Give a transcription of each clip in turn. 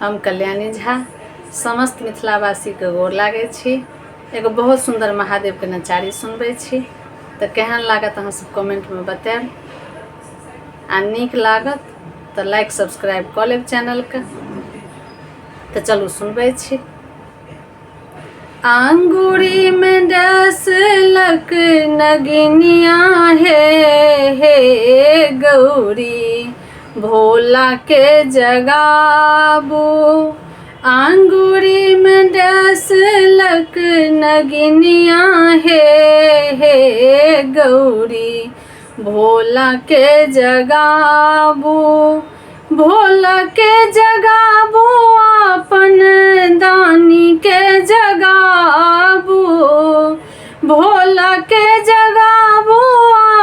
हम कल्याणी झा समस्त मिथिलावासी के गोर लागे छी। एगो बहुत सुंदर महादेव के नचारी सुनबे छी तो केहन लागत अहाँ सब कमेंट में बताएब। आ नीक लागत तो लाइक सब्सक्राइब कर लेब चैनल के। तो चलू सुनबे छी। अंगूरी में डसलक नगिनिया हे गौरी भोला के जगाबू। अंगूरी में डसलक नगिनिया हे गौरी भोला के जगाबू। भोला के जगाबू अपन दानी के जगाबू। भोला के जगाबू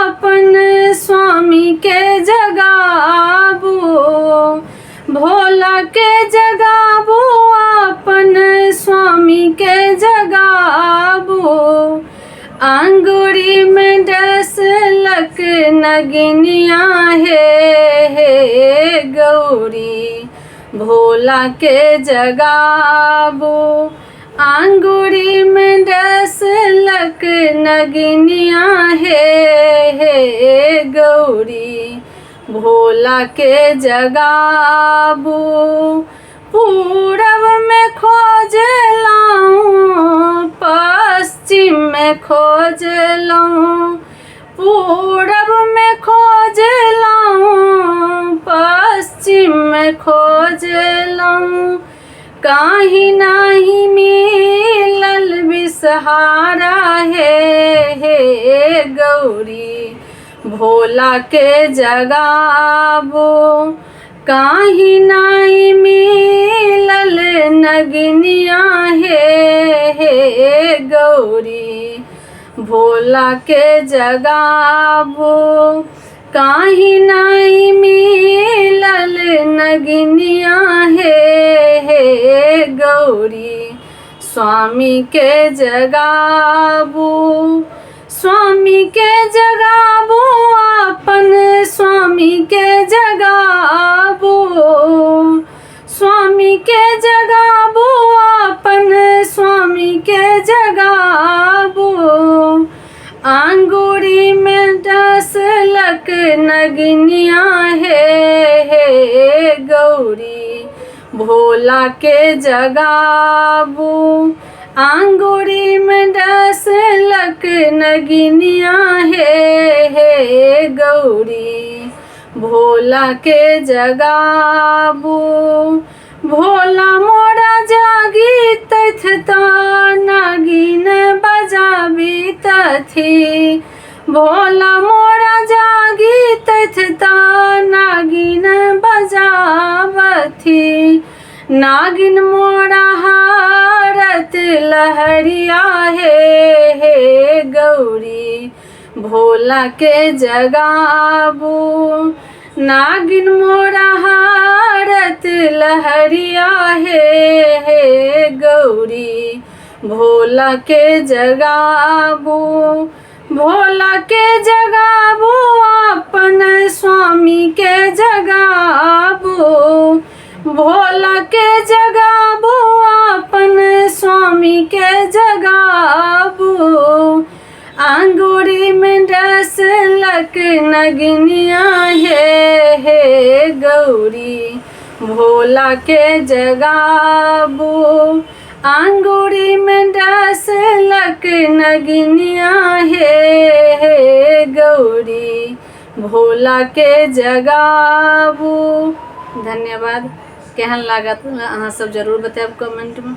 अपन स्वामी के जगाबू। भोला के जगाबू अपन स्वामी के जगाबू। अंगूरी में डसलक नगिनिया हे गौरी भोला के जगाबू। अंगूरी में डसलक नगिनिया हे गौरी भोला के जगाबू। पूरब में खोजलाऊं पश्चिम में खोजलाऊं। पूरब में खोजलाऊं पश्चिम में खोजलाऊं। काहे नाही मिलल बिसहारा हे गौरी भोला के जगाबू। काहे नाही मिलल नगिनिया हे गौरी भोला के जगाबू। काहे नाही मिलल नगिनिया हे गौरी स्वामी के जगाबू। स्वामी के जगाबू अपन स्वामी के जगाबू। स्वामी के जगाबू अपन स्वामी के जगाबू। अंगूरी में डसलक नगिनिया हे गौरी भोला के जगाबू। अंगूरी में डसलक नगिनिया हे गौरी भोला के जगाबू। भोला मोरा जागी तथ नागिन बजाबी तथी। भोला मोरा जागी तथ नागिन बजावथी। नागिन मोरा हारत लहरिया हे गौरी भोला के जगाबू। नागिन मोरा हारत लहरिया हे गौरी भोला के जगाबू। भोला के जगाबू अपन स्वामी के जगाबू। भोला के जगाबू अपन स्वामी के जगाबू। अंगूरी में डसलक नगिनिया हे गौरी भोला के जगाबू। अंगूरी में डसलक नगिनिया हे गौरी भोला के जगाबू। धन्यवाद। केहन लागत अहाँ सब जरूर बताएब कमेंट में।